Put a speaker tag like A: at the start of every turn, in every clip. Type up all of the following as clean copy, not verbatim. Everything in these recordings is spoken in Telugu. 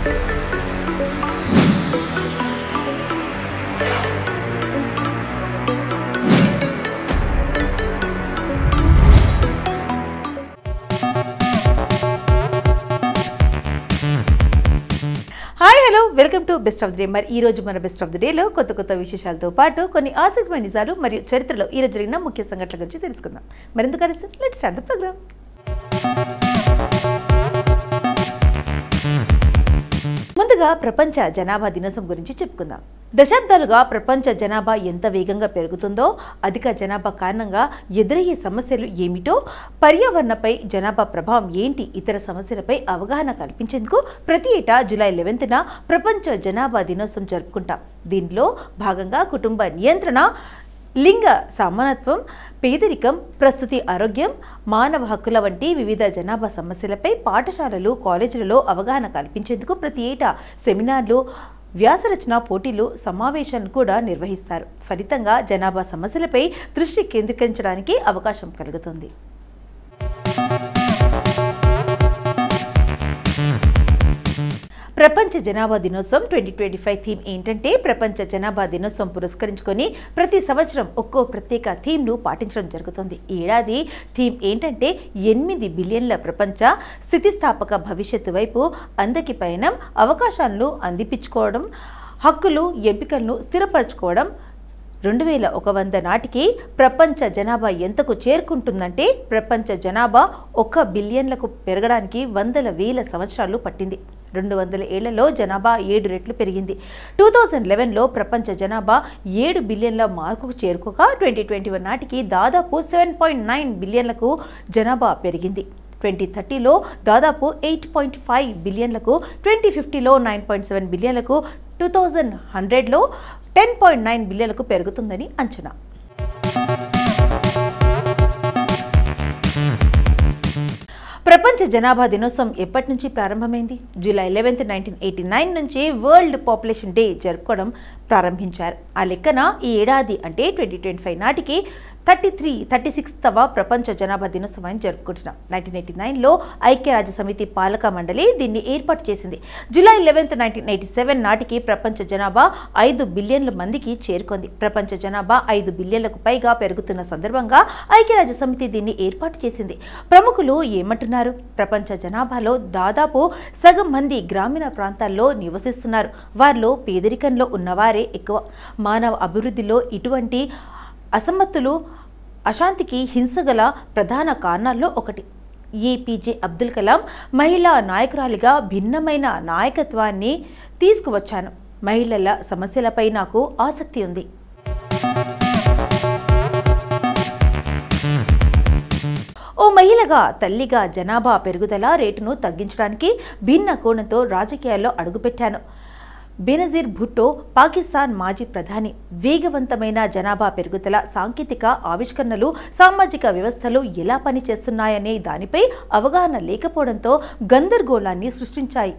A: Hi hello welcome to best of the day. మరి ఈ రోజు మన బెస్ట్ ఆఫ్ ది డేలో కొత్త విశేషాలతో పాటు కొన్ని ఆసక్తిమైన నిజాలు మరియు చరిత్రలో ఈ రోజు జరిగిన ముఖ్య సంఘటనల గురించి తెలుసుకుందాం. మరింత కలిసి లెట్స్ స్టార్ట్ ది ప్రోగ్రామ్. ముందుగా ప్రపంచ జనాభా దినోత్సవం గురించి చెప్పుకుందాం. దశాబ్దాలుగా ప్రపంచ జనాభా ఎంత వేగంగా పెరుగుతుందో, అధిక జనాభా కారణంగా ఎదురయ్యే సమస్యలు ఏమిటో, పర్యావరణపై జనాభా ప్రభావం ఏంటి, ఇతర సమస్యలపై అవగాహన కల్పించేందుకు ప్రతి ఏటా జూలై 11న ప్రపంచ జనాభా దినోత్సవం జరుపుకుంటాం. దీనిలో భాగంగా కుటుంబ నియంత్రణ, లింగ సమానత్వం, పేదరికం, ప్రస్తుతి ఆరోగ్యం, మానవ హక్కుల వంటి వివిధ జనాభా సమస్యలపై పాఠశాలలు, కాలేజీలలో అవగాహన కల్పించేందుకు ప్రతి ఏటా సెమినార్లు, వ్యాసరచన పోటీలు, సమావేశాలను కూడా నిర్వహిస్తారు. ఫలితంగా జనాభా సమస్యలపై దృష్టి కేంద్రీకరించడానికి అవకాశం కలుగుతుంది. ప్రపంచ జనాభా దినోత్సవం 2025 థీమ్ ఏంటంటే, ప్రపంచ జనాభా దినోత్సవం పురస్కరించుకొని ప్రతి సంవత్సరం ఒక్కో ప్రత్యేక థీమ్ను పాటించడం జరుగుతుంది. ఈ ఏడాది థీమ్ ఏంటంటే 8 బిలియన్ల ప్రపంచ స్థితిస్థాపక భవిష్యత్తు వైపు అందకి పయనం, అవకాశాలను అందిపించుకోవడం, హక్కులు, ఎంపికలను స్థిరపరచుకోవడం. 2100 నాటికి ప్రపంచ జనాభా ఎంతకు చేరుకుంటుందంటే, ప్రపంచ జనాభా 1 బిలియన్లకు పెరగడానికి వందల వేల సంవత్సరాలు పట్టింది. 200 ఏళ్లలో జనాభా 7 రెట్లు పెరిగింది. 2011లో ప్రపంచ జనాభా 7 బిలియన్ల మార్కుకు చేరుకోగా 2021 నాటికి దాదాపు 7.9 బిలియన్లకు జనాభా పెరిగింది. 2030లో దాదాపు 8.5 బిలియన్లకు, 2050లో 9.7 బిలియన్లకు, 2100లో 10.9 బిలియన్లకు పెరుగుతుందని అంచనా. ప్రపంచ జనాభా దినోత్సవం ఎప్పటి నుంచి ప్రారంభమైంది? జూలై 11, 1989 నుంచి వరల్డ్ పాపులేషన్ డే జరుపుకోవడం ప్రారంభించారు. ఆ లెక్కన ఈ ఏడాది అంటే 2025 నాటికి 36వ ప్రపంచ జనాభా దినోత్సవాన్ని జరుపుకుంటున్నాం. 1989లో ఐక్యరాజ్య సమితి పాలక మండలి దీన్ని ఏర్పాటు చేసింది. జూలై 11, 1987 నాటికి ప్రపంచ జనాభా 5 బిలియన్ల మందికి చేరుకుంది. ప్రపంచ జనాభా 5 బిలియన్లకు పైగా పెరుగుతున్న సందర్భంగా ఐక్యరాజ్య సమితి దీన్ని ఏర్పాటు చేసింది. ప్రముఖులు ఏమంటున్నారు? ప్రపంచ జనాభాలో దాదాపు సగం మంది గ్రామీణ ప్రాంతాల్లో నివసిస్తున్నారు. వారిలో పేదరికంలో ఉన్నవారే ఎక్కువ. మానవ అభివృద్ధిలో ఇటువంటి అసమతులు అశాంతికి హింసగల ప్రధాన కారణాల్లో ఒకటి. ఏపీజే అబ్దుల్ కలాం మహిళా నాయకురాలిగా భిన్నమైన నాయకత్వాన్ని తీసుకువచ్చాను. మహిళల సమస్యలపై నాకు ఆసక్తి ఉంది. ఓ మహిళగా, తల్లిగా జనాభా పెరుగుదల రేటును తగ్గించడానికి భిన్న కోణంతో రాజకీయాల్లో అడుగుపెట్టాను. బేనజీర్ భుట్టో, పాకిస్తాన్ మాజీ ప్రధాని. వేగవంతమైన జనాభా పెరుగుదల, సాంకేతిక ఆవిష్కరణలు, సామాజిక వ్యవస్థలు ఎలా పనిచేస్తున్నాయనే దానిపై అవగాహన లేకపోవడంతో గందరగోళాన్ని సృష్టించాయి.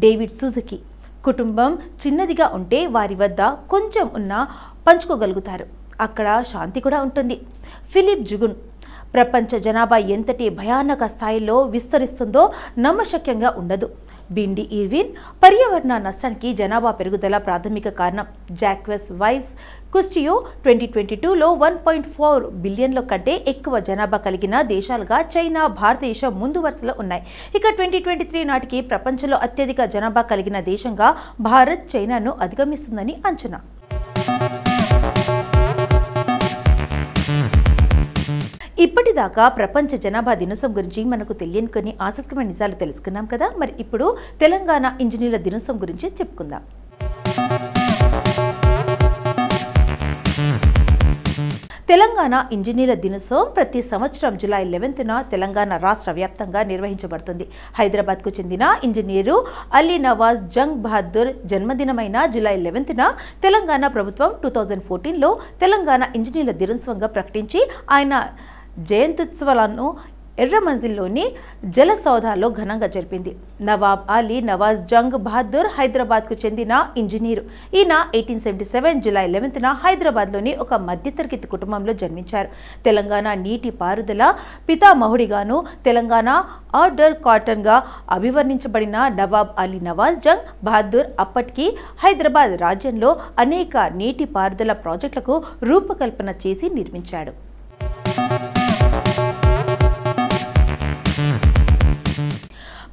A: డేవిడ్ సుజుకి, కుటుంబం చిన్నదిగా ఉంటే వారి వద్ద కొంచెం ఉన్నా పంచుకోగలుగుతారు, అక్కడ శాంతి కూడా ఉంటుంది. ఫిలిప్ జుగున్, ప్రపంచ జనాభా ఎంతటి భయానక స్థాయిలో విస్తరిస్తుందో నమ్మశక్యంగా ఉండదు. బిండి ఇర్విన్, పర్యావరణ నష్టానికి జనాభా పెరుగుదల ప్రాథమిక కారణం. జాక్వెస్ వైస్ కుస్టియో, 2022లో 1.4 బిలియన్ల కంటే ఎక్కువ జనాభా కలిగిన దేశాలుగా చైనా, భారతదేశం ముందు వరుసలో ఉన్నాయి. ఇక 2023 నాటికి ప్రపంచంలో అత్యధిక జనాభా కలిగిన దేశంగా భారత్ చైనాను అధిగమిస్తుందని అంచనా. ఇప్పటిదాకా ప్రపంచ జనాభా దినోత్సవం గురించి మనకు తెలియని కొన్ని ఆసక్తికరమైన నిజాలు తెలుసుకున్నాం కదా. మరి ఇప్పుడు తెలంగాణ ఇంజనీర్ల దినోత్సవం గురించి చెప్పుకుందాం. తెలంగాణ ఇంజనీర్ల దినోత్సవం ప్రతి సంవత్సరం జూలై 11న తెలంగాణ రాష్ట్ర వ్యాప్తంగా నిర్వహించబడుతుంది. హైదరాబాద్కు చెందిన ఇంజనీరు అలీ నవాజ్ జంగ్ బహదూర్ జన్మదినమైన జూలై 11న తెలంగాణ ప్రభుత్వం 2014లో తెలంగాణ ఇంజనీర్ల దినోత్సవంగా ప్రకటించి ఆయన జయంత్యుత్సవాలను ఎర్రమంజిల్లోని జలసౌధాలో ఘనంగా జరిపింది. నవాబ్ అలీ నవాజ్ జంగ్ బహదూర్ హైదరాబాద్కు చెందిన ఇంజనీరు. ఈయన 1877 జూలై 11న హైదరాబాద్లోని ఒక మధ్యతరగతి కుటుంబంలో జన్మించారు. తెలంగాణ నీటి పారుదల పితామహుడిగాను తెలంగాణ ఆర్డర్ కాటన్గా అభివర్ణించబడిన నవాబ్ అలీ నవాజ్ జంగ్ బహదూర్ అప్పటికి హైదరాబాద్ రాజ్యంలో అనేక నీటి పారుదల ప్రాజెక్టులకు రూపకల్పన చేసి నిర్మించాడు.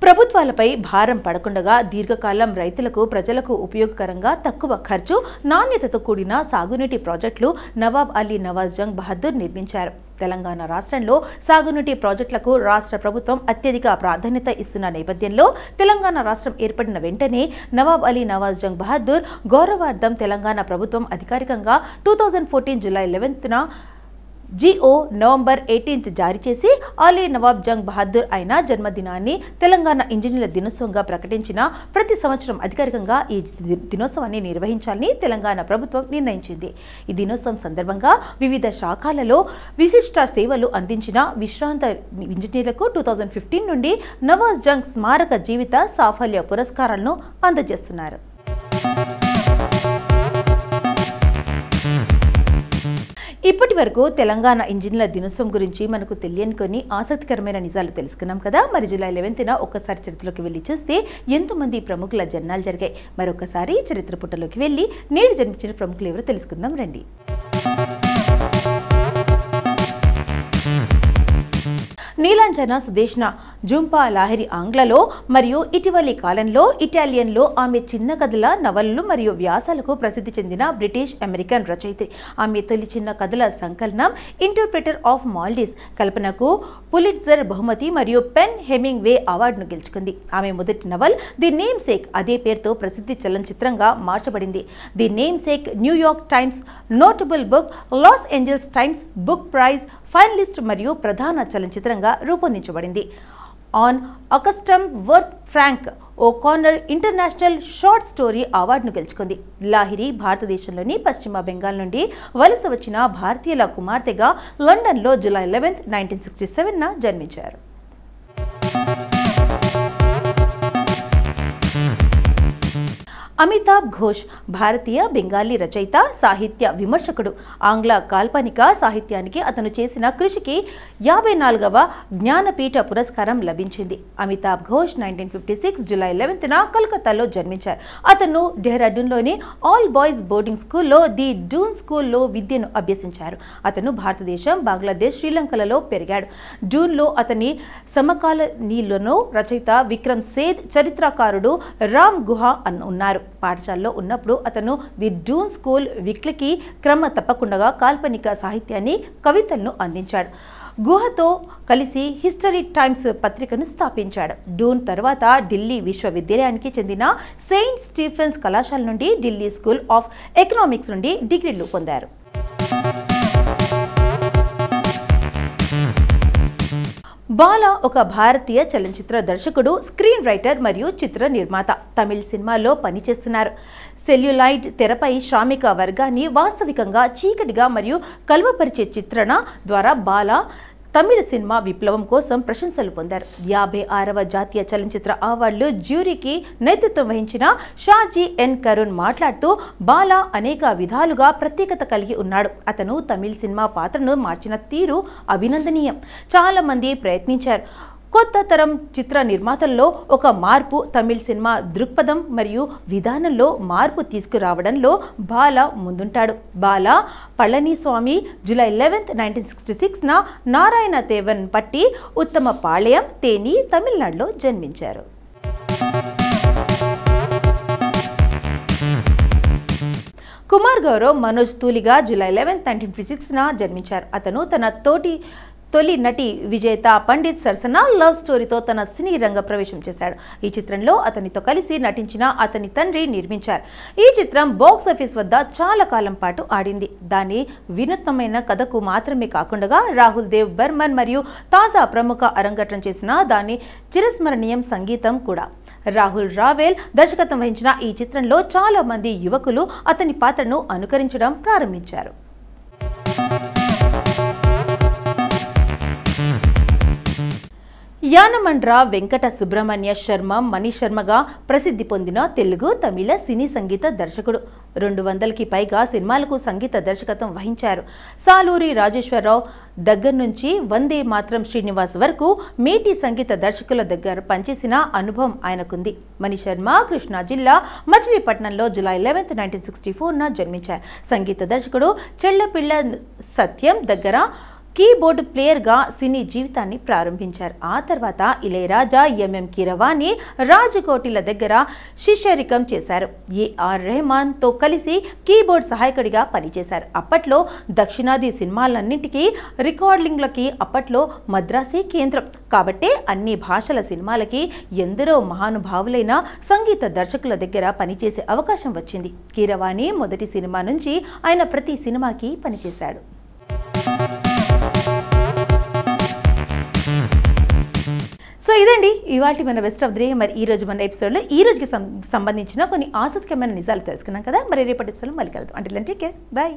A: ప్రభుత్వాలపై భారం పడకుండా దీర్ఘకాలం రైతులకు ప్రజలకు ఉపయోగకరంగా తక్కువ ఖర్చు నాణ్యతతో కూడిన సాగునీటి ప్రాజెక్టులు నవాబ్ అలీ నవాజ్ జంగ్ బహదూర్ నిర్మించారు. తెలంగాణ రాష్ట్రంలో సాగునీటి ప్రాజెక్టులకు రాష్ట్ర ప్రభుత్వం అత్యధిక ప్రాధాన్యత ఇస్తున్న నేపథ్యంలో తెలంగాణ రాష్ట్రం ఏర్పడిన వెంటనే నవాబ్ అలీ నవాజ్ జంగ్ బహదూర్ గౌరవార్థం తెలంగాణ ప్రభుత్వం అధికారికంగా 2014 జూలై 11న జిఓ నవంబర్ 18 జారీ చేసి అలీ నవాబ్ జంగ్ బహదూర్ అయిన జన్మదినాన్ని తెలంగాణ ఇంజనీర్ల దినోత్సవంగా ప్రకటించిన ప్రతి సంవత్సరం అధికారికంగా ఈ దినోత్సవాన్ని నిర్వహించాలని తెలంగాణ ప్రభుత్వం నిర్ణయించింది. ఈ దినోత్సవం సందర్భంగా వివిధ శాఖలలో విశిష్ట సేవలు అందించిన విశ్రాంత ఇంజనీర్లకు 2015 నుండి నవాజ్ జంగ్ స్మారక జీవిత సాఫల్య పురస్కారాలను అందజేస్తున్నారు. ఇప్పటి వరకు తెలంగాణ ఇంజనీర్ల దినోత్సవం గురించి మనకు తెలియని కొన్ని ఆసక్తికరమైన నిజాలు తెలుసుకున్నాం కదా. మరి జూలై 11న ఒక్కసారి చరిత్రలోకి వెళ్ళి చూస్తే ఎంతోమంది ప్రముఖుల జన్మాలు జరిగాయి. మరొకసారి చరిత్ర పుటలోకి వెళ్ళి నేడు జన్మించిన ప్రముఖులు ఎవరో తెలుసుకుందాం రండి. నీలాంజన సుదేష్ణ జుంపా లాహిరి ఆంగ్లలో మరియు ఇటీవలి కాలంలో ఇటాలియన్లో ఆమె చిన్న కథల నవలలు మరియు వ్యాసాలకు ప్రసిద్ధి చెందిన బ్రిటిష్ అమెరికన్ రచయిత్రి. ఆమె తొలి చిన్న కథల సంకలనం ఇంటర్ప్రిటర్ ఆఫ్ మాల్డీవ్స్ కల్పనకు పులిట్జర్ బహుమతి మరియు పెన్ హెమింగ్వే అవార్డును గెలుచుకుంది. ఆమె మొదటి నవల్ ది నేమ్ సేక్ అదే పేరుతో ప్రసిద్ధి చలనచిత్రంగా మార్చబడింది. The Namesake New York Times notable book, Los Angeles Times book prize finalist మరియు ప్రధాన చలనచిత్రంగా రూపొందించబడింది. Unaccustomed Earth Frank O'Connor International Short Story అవార్డును గెలుచుకుంది. లాహిరి భారతదేశంలోని పశ్చిమ బెంగాల్ నుండి వలస వచ్చిన భారతీయుల కుమార్తెగా లండన్లో జూలై 11, 1967న జన్మించారు. అమితాబ్ ఘోష్ భారతీయ బెంగాలీ రచయిత, సాహిత్య విమర్శకుడు. ఆంగ్ల కాల్పనిక సాహిత్యానికి అతను చేసిన కృషికి 54వ జ్ఞానపీఠ పురస్కారం లభించింది. అమితాబ్ ఘోష్ 1956 జూలై 11న కలకత్తాలో జన్మించారు. అతను డెహ్రాడూన్లోని ఆల్ బాయ్స్ బోర్డింగ్ స్కూల్లో ది డూన్ స్కూల్లో విద్యను అభ్యసించారు. అతను భారతదేశం, బంగ్లాదేశ్, శ్రీలంకలలో పెరిగాడు. డూన్లో అతని సమకాలీనులను రచయిత విక్రమ్ సేథ్, చరిత్రకారుడు రామ్ గుహ ఉన్నారు. పాఠశాలలో ఉన్నప్పుడు అతను ది డూన్ స్కూల్ వీక్లీకి క్రమ తప్పకుండా కాల్పనిక సాహిత్యాన్ని, కవితలను అందించాడు. గుహతో కలిసి హిస్టరీ టైమ్స్ పత్రికను స్థాపించాడు. డూన్ తర్వాత ఢిల్లీ విశ్వవిద్యాలయానికి చెందిన సెయింట్ స్టీఫెన్స్ కళాశాల నుండి ఢిల్లీ స్కూల్ ఆఫ్ ఎకనామిక్స్ నుండి డిగ్రీలు పొందారు. బాలా ఒక భారతీయ చలనచిత్ర దర్శకుడు, స్క్రీన్ రైటర్ మరియు చిత్ర నిర్మాత. తమిళ సినిమాల్లో పనిచేస్తున్నారు. సెల్యులాయిడ్ తెరపై శ్రామిక వర్గాన్ని వాస్తవికంగా చీకటిగా మరియు కలువపరిచే చిత్రణ ద్వారా బాలా తమిళ సినిమా విప్లవం కోసం ప్రశంసలు పొందారు. 56వ జాతీయ చలనచిత్ర అవార్డులు జ్యూరీకి నేతృత్వం వహించిన షాజీ ఎన్ కరుణ్ మాట్లాడుతూ బాలా అనేక విధాలుగా ప్రత్యేకత కలిగి ఉన్నాడు. అతను తమిళ సినిమా పాత్రను మార్చిన తీరు అభినందనీయం. చాలా మంది ప్రయత్నించారు. కొత్త తరం చిత్ర నిర్మాతల్లో ఒక మార్పు, తమిళ సినిమా దృక్పథం మరియు విధానంలో మార్పు తీసుకురావడంలో బాలా ముందుంటాడు. బాలా పళనిస్వామి జూలై 11, 1966న నారాయణ దేవన్ పట్టి, ఉత్తమ పాళయం, తేని, తమిళనాడులో జన్మించారు. కుమార్ గౌరవ్ మనోజ్ తూలిగా జూలై 11, 1956న జన్మించారు. అతను తన తొలి నటి విజేత పండిత్ సరసన లవ్ స్టోరీతో తన సినీ రంగ ప్రవేశం చేశాడు. ఈ చిత్రంలో అతనితో కలిసి నటించిన అతని తండ్రి నిర్మించారు. ఈ చిత్రం బాక్స్ ఆఫీస్ వద్ద చాలా కాలం పాటు ఆడింది. దాని వినూత్నమైన కథకు మాత్రమే కాకుండా రాహుల్ దేవ్ బర్మన్ మరియు తాజా ప్రముఖ అరంగేట్రం చేసిన దాని చిరస్మరణీయం సంగీతం కూడా. రాహుల్ రావేల్ దర్శకత్వం వహించిన ఈ చిత్రంలో చాలా మంది యువకులు అతని పాత్రను అనుకరించడం ప్రారంభించారు. యానమండ్ర వెంకట సుబ్రహ్మణ్య శర్మ మణి శర్మగా ప్రసిద్ధి పొందిన తెలుగు తమిళ సినీ సంగీత దర్శకుడు. 200కి పైగా సినిమాలకు సంగీత దర్శకత్వం వహించారు. సాలూరి రాజేశ్వరరావు దగ్గర నుంచి వందే మాత్రం శ్రీనివాస్ వరకు మేటి సంగీత దర్శకుల దగ్గర పనిచేసిన అనుభవం ఆయనకుంది. మణి శర్మ కృష్ణా జిల్లా మచిలీపట్నంలో జూలై 11, 1964న జన్మించారు. సంగీత దర్శకుడు చెళ్లపిళ్ల సత్యం దగ్గర కీబోర్డ్ ప్లేయర్గా సినీ జీవితాన్ని ప్రారంభించారు. ఆ తర్వాత ఇళయరాజా, ఎంఎం కీరవాణి, రాజకోటిల దగ్గర శిష్యరికం చేశారు. ఏఆర్ రెహమాన్తో కలిసి కీబోర్డ్ సహాయకుడిగా పనిచేశారు. అప్పట్లో దక్షిణాది సినిమాలన్నింటికీ రికార్డింగ్లకి అప్పట్లో మద్రాసీ కేంద్రం కాబట్టే అన్ని భాషల సినిమాలకి ఎందరో మహానుభావులైన సంగీత దర్శకుల దగ్గర పనిచేసే అవకాశం వచ్చింది. కీరవాణి మొదటి సినిమా నుంచి ఆయన ప్రతి సినిమాకి పనిచేశాడు. సో ఇదండి ఇవాల్టి మన బెస్ట్ ఆఫ్ ది డే. మరి ఈ రోజు మన ఎపిసోడ్లో ఈ రోజుకి సంబంధించిన కొన్ని ఆసక్తికరమైన నిజాలు తెలుసుకున్నాం కదా. మరి రేపటి ఎపిసోడ్లో మళ్ళీ కలుద్దాం. అంటే టేక్ కేర్, బాయ్.